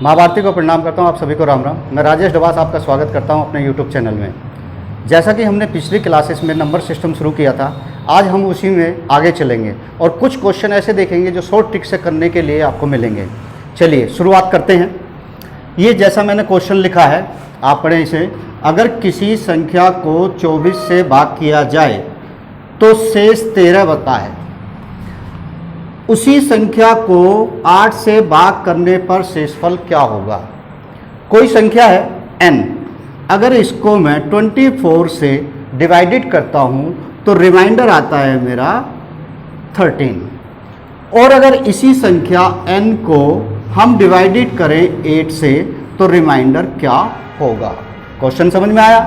माँ भारती को प्रणाम करता हूँ। आप सभी को राम राम। मैं राजेश डवास आपका स्वागत करता हूँ अपने यूट्यूब चैनल में। जैसा कि हमने पिछली क्लासेस में नंबर सिस्टम शुरू किया था, आज हम उसी में आगे चलेंगे और कुछ क्वेश्चन ऐसे देखेंगे जो शॉर्ट ट्रिक से करने के लिए आपको मिलेंगे। चलिए शुरुआत करते हैं। ये जैसा मैंने क्वेश्चन लिखा है, आप पढ़ें इसे। अगर किसी संख्या को 24 से भाग किया जाए तो शेष 13 बता है। उसी संख्या को 8 से भाग करने पर शेषफल क्या होगा। कोई संख्या है n, अगर इसको मैं 24 से डिवाइडेड करता हूँ तो रिमाइंडर आता है मेरा 13। और अगर इसी संख्या n को हम डिवाइडेड करें 8 से तो रिमाइंडर क्या होगा। क्वेश्चन समझ में आया।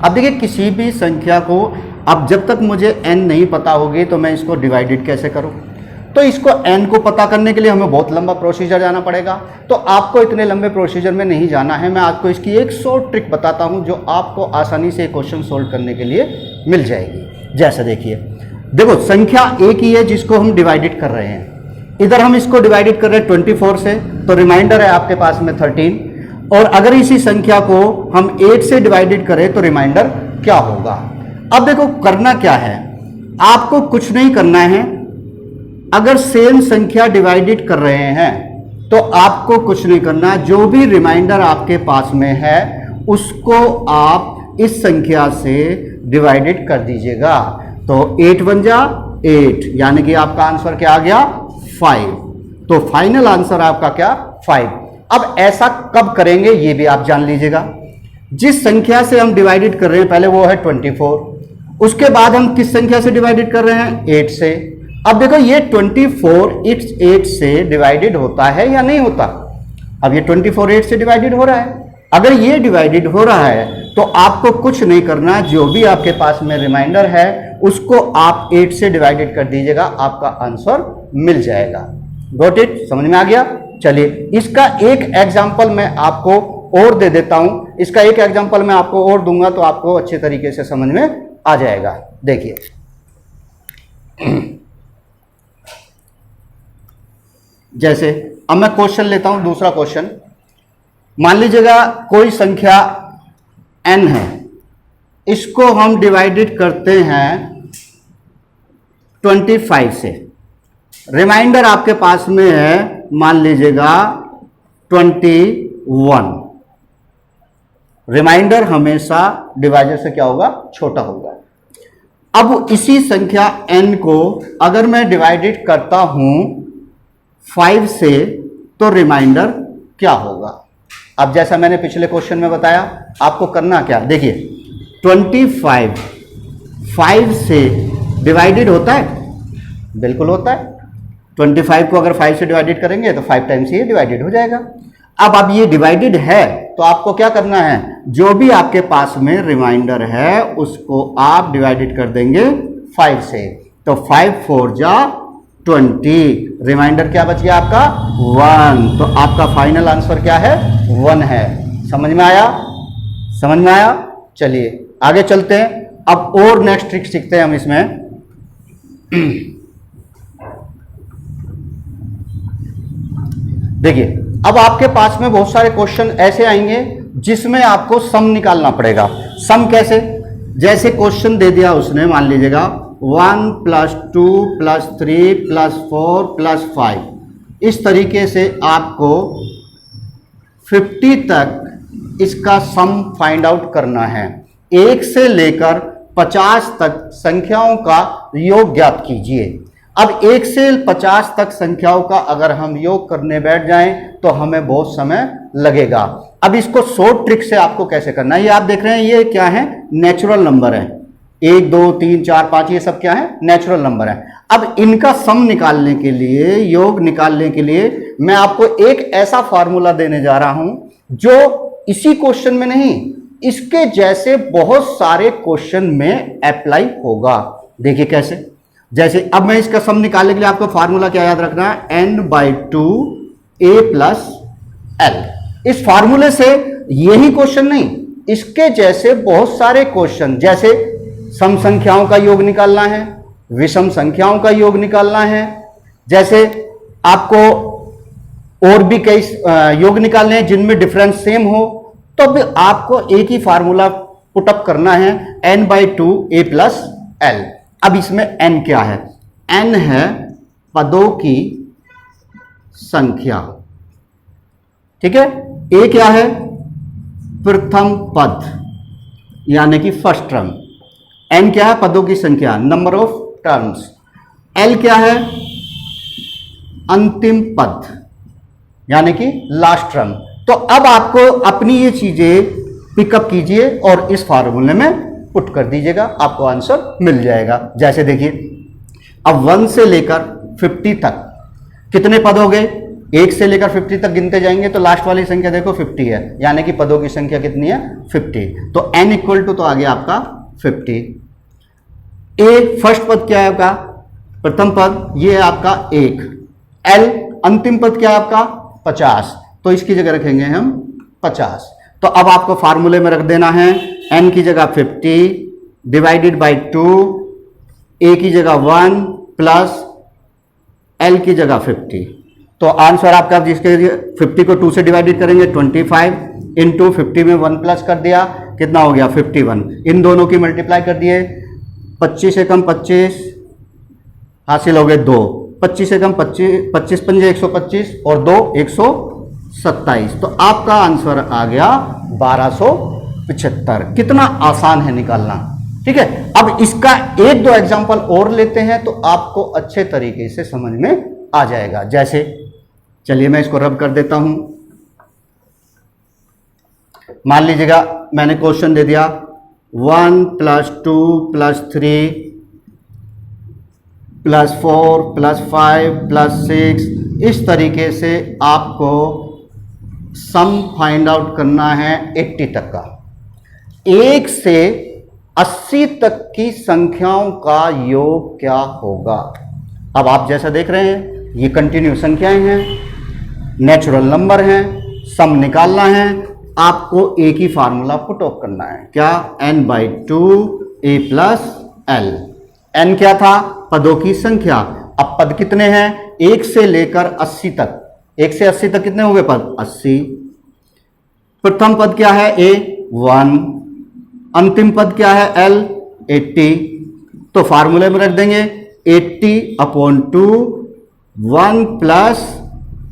अब देखिए, किसी भी संख्या को अब जब तक मुझे n नहीं पता होगी तो मैं इसको डिवाइडेड कैसे करूं। तो इसको n को पता करने के लिए हमें बहुत लंबा प्रोसीजर जाना पड़ेगा। तो आपको इतने लंबे प्रोसीजर में नहीं जाना है। मैं आपको इसकी एक शॉर्ट ट्रिक बताता हूं जो आपको आसानी से क्वेश्चन सोल्व करने के लिए मिल जाएगी। जैसे देखिए, देखो संख्या एक ही है जिसको हम डिवाइडेड कर रहे हैं। इधर हम इसको डिवाइडेड कर रहे हैं 24 से, तो रिमाइंडर है आपके पास में 13। और अगर इसी संख्या को हम 8 से डिवाइडेड करें तो रिमाइंडर क्या होगा। अब देखो करना क्या है, आपको कुछ नहीं करना है। अगर सेम संख्या डिवाइडेड कर रहे हैं तो आपको कुछ नहीं करना। जो भी रिमाइंडर आपके पास में है उसको आप इस संख्या से डिवाइडेड कर दीजिएगा। तो 8 बन जा 8, यानी कि आपका आंसर क्या आ गया 5। तो फाइनल आंसर आपका क्या 5। अब ऐसा कब करेंगे ये भी आप जान लीजिएगा। जिस संख्या से हम डिवाइडेड कर रहे हैं पहले वो है 24, उसके बाद हम किस संख्या से डिवाइडेड कर रहे हैं 8 से। अब देखो ये 24 इट्स 8 से डिवाइडेड होता है या नहीं होता। अब ये 24 8 से डिवाइडेड हो रहा है। अगर ये डिवाइडेड हो रहा है तो आपको कुछ नहीं करना। जो भी आपके पास में रिमाइंडर है उसको आप 8 से डिवाइडेड कर दीजिएगा, आपका आंसर मिल जाएगा। गॉट इट, समझ में आ गया। चलिए इसका एक एग्जाम्पल मैं आपको और दे देता हूं। इसका एक एग्जाम्पल मैं आपको और दूंगा तो आपको अच्छे तरीके से समझ में आ जाएगा। देखिए जैसे अब मैं क्वेश्चन लेता हूं, दूसरा क्वेश्चन। मान लीजिएगा कोई संख्या n है, इसको हम डिवाइडेड करते हैं 25 से। रिमाइंडर आपके पास में है मान लीजिएगा 21। रिमाइंडर हमेशा डिवाइडर से क्या होगा, छोटा होगा। अब इसी संख्या n को अगर मैं डिवाइडेड करता हूं 5 से तो रिमाइंडर क्या होगा। अब जैसा मैंने पिछले क्वेश्चन में बताया, आपको करना क्या, देखिए 25 5 से डिवाइडेड होता है, बिल्कुल होता है। 25 को अगर 5 से डिवाइडेड करेंगे तो 5 टाइम्स ये डिवाइडेड हो जाएगा। अब ये डिवाइडेड है तो आपको क्या करना है, जो भी आपके पास में रिमाइंडर है उसको आप डिवाइडेड कर देंगे 5 से। तो 5 4 जा 20, रिमाइंडर क्या बच गया आपका 1। तो आपका फाइनल आंसर क्या है 1 है। समझ में आया, समझ में आया। चलिए आगे चलते हैं। अब और नेक्स्ट ट्रिक सीखते हैं हम इसमें। देखिए अब आपके पास में बहुत सारे क्वेश्चन ऐसे आएंगे जिसमें आपको सम निकालना पड़ेगा। सम कैसे, जैसे क्वेश्चन दे दिया उसने, मान लीजिएगा 1 + 2 + 3 + 4 + 5। इस तरीके से आपको 50 तक इसका सम फाइंड आउट करना है। 1 से लेकर 50 तक संख्याओं का योग ज्ञात कीजिए। अब 1 से 50 तक संख्याओं का अगर हम योग करने बैठ जाएं तो हमें बहुत समय लगेगा। अब इसको शॉर्ट ट्रिक से आपको कैसे करना है, ये आप देख रहे हैं, ये क्या है, नेचुरल नंबर है। 1 2 3 4 5 ये सब क्या है, नेचुरल नंबर है। अब इनका सम निकालने के लिए, योग निकालने के लिए मैं आपको एक ऐसा फार्मूला देने जा रहा हूं जो इसी क्वेश्चन में नहीं, इसके जैसे बहुत सारे क्वेश्चन में अप्लाई होगा। देखिए कैसे, जैसे अब मैं इसका सम निकालने के लिए आपको फार्मूला क्या याद रखना है, n/2 a + l। इस फार्मूले से यही क्वेश्चन नहीं, इसके जैसे बहुत सारे क्वेश्चन, जैसे सम संख्याओं का योग निकालना है, विषम संख्याओं का योग निकालना है, जैसे आपको और भी कई योग निकालने हैं जिनमें डिफरेंस सेम हो, तो भी आपको एक ही फार्मूला पुटअप करना है, n/2 a प्लस एल। अब इसमें n क्या है? n है पदों की संख्या, ठीक है। a क्या है? प्रथम पद यानी कि फर्स्ट टर्म। n क्या है? पदों की संख्या, नंबर ऑफ टर्म्स। l क्या है? अंतिम पद यानी कि लास्ट टर्म। तो अब आपको अपनी ये चीजें पिकअप कीजिए और इस फार्मूले में पुट कर दीजिएगा, आपको आंसर मिल जाएगा। जैसे देखिए, अब 1 से लेकर 50 तक कितने पद हो गए? 1 से लेकर 50 तक गिनते जाएंगे तो लास्ट वाली संख्या देखो 50 है, यानी कि पदों की संख्या कितनी है? 50। तो n इक्वल टू तो आ गया आपका 50। a फर्स्ट पद क्या है आपका? प्रथम पद, ये है आपका 1। l अंतिम पद क्या है आपका? 50, तो इसकी जगह रखेंगे हम 50। तो अब आपको फार्मूले में रख देना है n की जगह 50 डिवाइडेड बाई 2, a की जगह 1 प्लस l की जगह 50। तो आंसर आपका, जिसके 50 को 2 से डिवाइडेड करेंगे 25 इंटू 50 में 1 प्लस कर दिया, कितना हो गया? 51। इन दोनों की मल्टीप्लाई कर दिए, 25 से कम 25 हासिल हो गए 2, 25 से कम 25, 25 पंजे 125 और 2 127। तो आपका आंसर आ गया 1275। कितना आसान है निकालना, ठीक है। अब इसका 1-2 एग्जांपल और लेते हैं तो आपको अच्छे तरीके से समझ में आ जाएगा। जैसे चलिए मैं इसको रब कर देता हूं। मान लीजिएगा मैंने क्वेश्चन दे दिया 1 + 2 + 3 + 4 + 5 + 6, इस तरीके से आपको सम फाइंड आउट करना है 80 तक का। 1 से 80 तक की संख्याओं का योग क्या होगा? अब आप जैसा देख रहे हैं ये कंटिन्यू संख्याएं हैं, नेचुरल नंबर हैं, सम निकालना है, आपको एक ही फार्मूला पुट ऑफ करना है। क्या? n/2 a plus L. n क्या था? पदों की संख्या। अब पद कितने हैं? 1 से लेकर 80 तक। 1 से 80 तक कितने हो गए पद? 80। प्रथम पद क्या है? a 1। अंतिम पद क्या है? l 80। तो फार्मूले में रख देंगे 80/2 1 +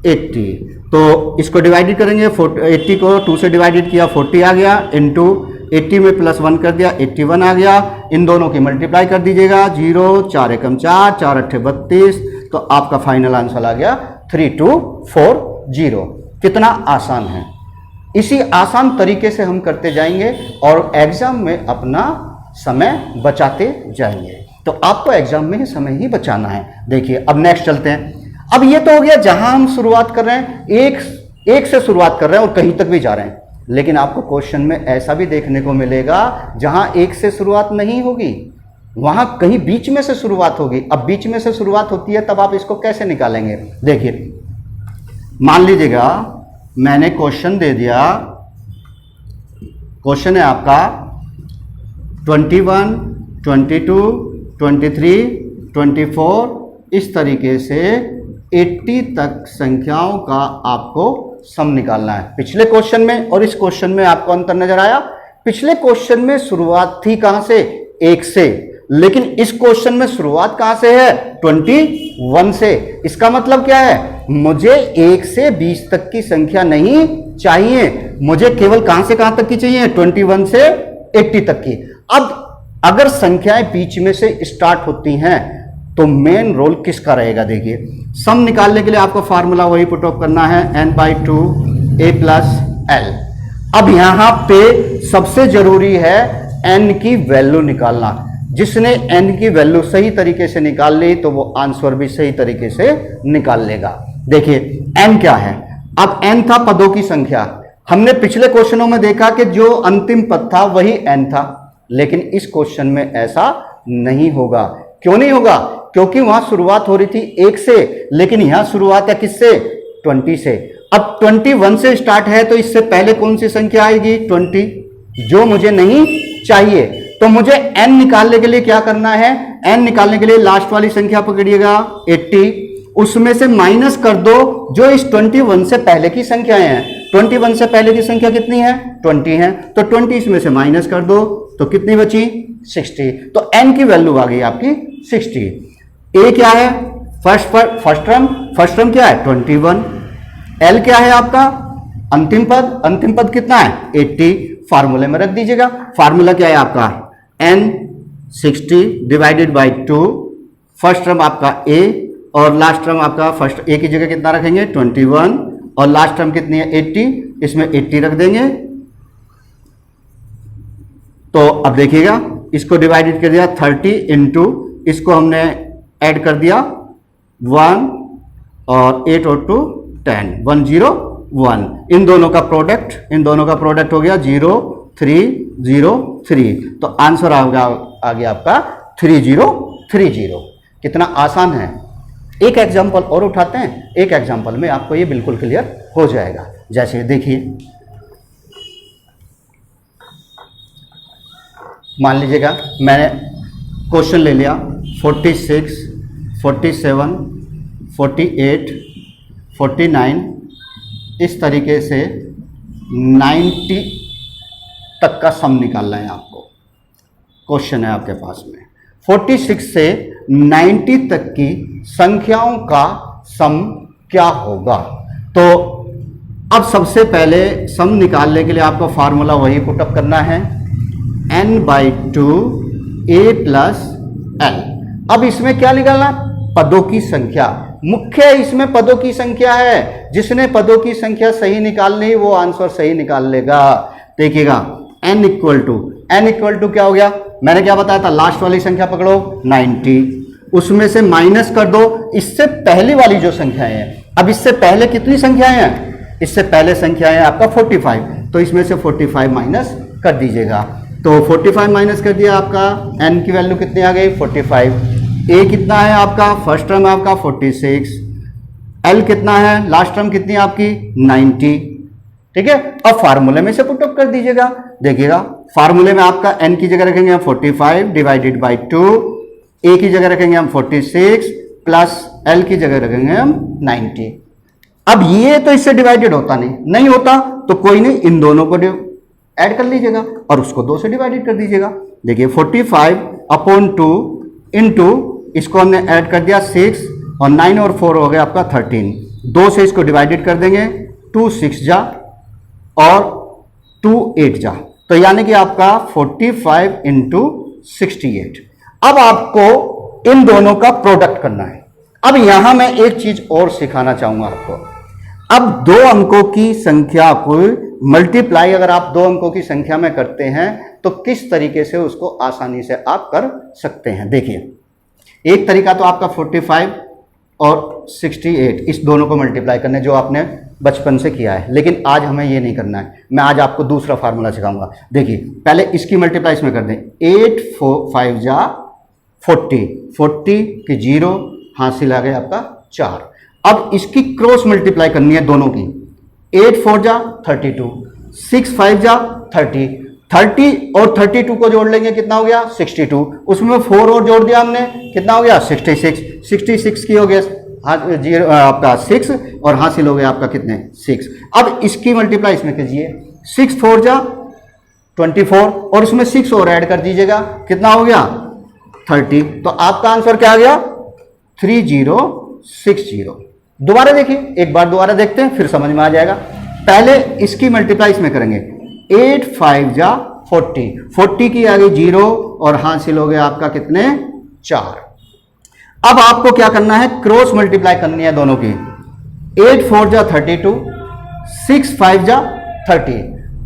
80। तो इसको डिवाइडेड करेंगे, 80 को 2 से डिवाइडेड किया 40 आ गया, इंटू 80 में +1 कर दिया 81 आ गया। इन दोनों की मल्टीप्लाई कर दीजिएगा, 0 4 एकम 4 4 अट्ठे 32। तो आपका फाइनल आंसर आ गया 3240। कितना आसान है। इसी आसान तरीके से हम करते जाएंगे और एग्जाम में अपना समय बचाते जाएंगे। तो आपको एग्जाम में ही समय ही बचाना है। देखिए अब नेक्स्ट चलते हैं। अब ये तो हो गया जहां हम शुरुआत कर रहे हैं, एक से शुरुआत कर रहे हैं और कहीं तक भी जा रहे हैं। लेकिन आपको क्वेश्चन में ऐसा भी देखने को मिलेगा जहां 1 से शुरुआत नहीं होगी, वहां कहीं बीच में से शुरुआत होगी। अब बीच में से शुरुआत होती है तब आप इसको कैसे निकालेंगे? देखिए मान लीजिएगा मैंने क्वेश्चन दे दिया, क्वेश्चन है आपका 21, 22, 23, 24, इस तरीके से 80 तक संख्याओं का आपको सम निकालना है। पिछले क्वेश्चन में और इस क्वेश्चन में आपको अंतर नजर आया? पिछले क्वेश्चन में शुरुआत थी कहां से? 1 से, लेकिन इस क्वेश्चन में शुरुआत कहां से है? 21 से। इसका मतलब क्या है? मुझे 1 से 20 तक की संख्या नहीं चाहिए, मुझे केवल कहां से कहां तक की चाहिए? 21 से 80 तक की। अब अगर संख्याएं बीच में से स्टार्ट होती हैं तो मेन रोल किसका रहेगा? देखिए सम निकालने के लिए आपको फार्मूला वही पुट ऑफ करना है, n/2 a प्लस एल। अब यहां पे सबसे जरूरी है n की वैल्यू निकालना। जिसने n की वैल्यू सही तरीके से निकाल ली तो वो आंसर भी सही तरीके से निकाल लेगा। देखिए n क्या है? अब n था पदों की संख्या। हमने पिछले क्वेश्चनों में देखा कि जो अंतिम पद था वही n था, लेकिन इस क्वेश्चन में ऐसा नहीं होगा। क्यों नहीं होगा? क्योंकि वहां शुरुआत हो रही थी 1 से, लेकिन यहां शुरुआत है किससे? 20 से। अब 21 से स्टार्ट है तो इससे पहले कौन सी संख्या आएगी? 20, जो मुझे नहीं चाहिए। तो मुझे n निकालने के लिए क्या करना है? n निकालने के लिए लास्ट वाली संख्या पकड़िएगा 80, उसमें से माइनस कर दो जो इस 21 से पहले की संख्याएं हैं। 21 से पहले की संख्या कितनी है? 20 है। तो 20 इसमें से माइनस कर दो तो कितनी बची? 60। तो n की वैल्यू आ गई आपकी 60। a क्या है? फर्स्ट टर्म क्या है? 21। l क्या है आपका? अंतिम पद कितना है? 80। फार्मूले में रख दीजिएगा। फार्मूला क्या है आपका? n 60 divided by 2। First term आपका a और लास्ट टर्म आपका फर्स्ट a की जगह कितना रखेंगे? 21 और लास्ट टर्म कितनी है? 80। इसमें 80 रख देंगे। तो अब देखिएगा, इसको डिवाइडेड कर दिया 30 इंटू, इसको हमने ऐड कर दिया 1 और 8 और 2 10, 101। इन दोनों का प्रोडक्ट हो गया 0303। तो आंसर आ गया आपका 3030। कितना आसान है। एक एग्जाम्पल और उठाते हैं, एक एग्जाम्पल में आपको ये बिल्कुल क्लियर हो जाएगा। जैसे देखिए, मान लीजिएगा मैंने क्वेश्चन ले लिया 46, 47, 48, 49, इस तरीके से 90 तक का सम निकालना है आपको। क्वेश्चन है आपके पास में 46 से 90 तक की संख्याओं का सम क्या होगा। तो अब सबसे पहले सम निकालने के लिए आपको फार्मूला वही पुटअप करना है, n/2 a प्लस l। अब इसमें क्या निकालना? पदों की संख्या। मुख्य इसमें पदों की संख्या है। जिसने पदों की संख्या सही निकालनी वो आंसर सही निकाल लेगा। देखिएगा n इक्वल टू क्या हो गया? मैंने क्या बताया था? लास्ट वाली संख्या पकड़ो 90, उसमें से माइनस कर दो इससे पहली वाली जो संख्याएं हैं। अब इससे पहले कितनी संख्याएं हैं? इससे पहले संख्या है आपका 45, तो इसमें से 45 माइनस कर दीजिएगा। तो 45 माइनस कर दिया, आपका n की वैल्यू कितनी आ गई? 45। a कितना है आपका? फर्स्ट टर्म है आपका 46। l कितना है? लास्ट टर्म कितनी है आपकी? 90। ठीक है, अब फार्मूले में से पुटअप कर दीजिएगा। देखिएगा फार्मूले में आपका n की जगह रखेंगे हम 45 डिवाइडेड बाई 2, a की जगह रखेंगे हम 46 प्लस l की जगह रखेंगे हम 90। अब ये तो इससे डिवाइडेड होता नहीं होता, तो कोई नहीं, इन दोनों को ऐड कर लीजिएगा और उसको 2 से डिवाइडेड कर दीजिएगा। देखिए 45/2 इंटू, इसको हमने ऐड कर दिया 6 और 9 और 4 हो गया आपका 13। 2 से इसको डिवाइडेड कर देंगे, 2 6 जा और 2 8 जा, तो यानी कि आपका 45 इंटू 68। अब आपको इन दोनों का प्रोडक्ट करना है। अब यहां मैं एक चीज और सिखाना चाहूंगा आपको। अब 2 अंकों की संख्या को मल्टीप्लाई अगर आप 2 अंकों की संख्या में करते हैं तो किस तरीके से उसको आसानी से आप कर सकते हैं। देखिए, एक तरीका तो आपका 45 और 68 इस दोनों को मल्टीप्लाई करने, जो आपने बचपन से किया है, लेकिन आज हमें ये नहीं करना है। मैं आज आपको दूसरा फार्मूला सिखाऊंगा। देखिए, पहले इसकी मल्टीप्लाई इसमें कर दें। 8 5 जा 40, 40 की 0 हासिल आ गया आपका 4। अब इसकी क्रॉस मल्टीप्लाई करनी है दोनों की। 8 4 जा 32, 6 5 जा 30, 30 और 32 को जोड़ लेंगे, कितना हो गया? 62। उसमें 4 और जोड़ दिया हमने, कितना हो गया? 66। 66 की हो गया आपका 6 और हासिल हो गया आपका कितने? 6। अब इसकी मल्टीप्लाई इसमें कीजिए। 6 4 जा 24 और उसमें 6 और ऐड कर दीजिएगा, कितना हो गया? 30। तो आपका आंसर क्या आ गया? 3060। दोबारा देखिए, एक बार दोबारा देखते हैं, फिर समझ में आ जाएगा। पहले इसकी मल्टीप्लाई इसमें करेंगे। 8 5 जा 40, 40 की आ गई 0 और हासिल हो गया आपका कितने? 4। अब आपको क्या करना है? क्रॉस मल्टीप्लाई करनी है दोनों की। 8 4 जा 32, 6 5 जा 30,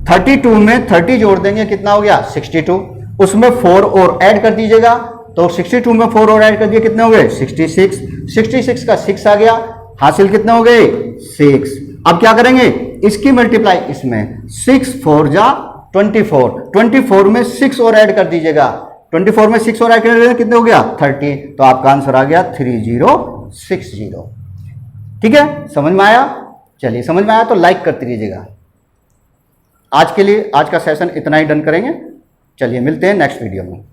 32 में 30 जोड़ देंगे, कितना हो गया? 62। उसमें 4 और ऐड कर दीजिएगा, तो 62 में 4 और ऐड कर दिए, कितने हो गए? 66। 66 का 6 आ गया, हासिल कितने हो गए? 6। अब क्या करेंगे? इसकी मल्टीप्लाई इसमें। 6 4 जा 24, 24 में 6 और ऐड कर दीजिएगा, 24 में 6 और ऐड कर दीजिएगा, कितने हो गया? 30। तो आपका आंसर आ गया 3060। ठीक है, समझ में आया? चलिए, समझ में आया तो लाइक करते रहिएगा। आज के लिए आज का सेशन इतना ही डन करेंगे। चलिए, मिलते हैं नेक्स्ट वीडियो में।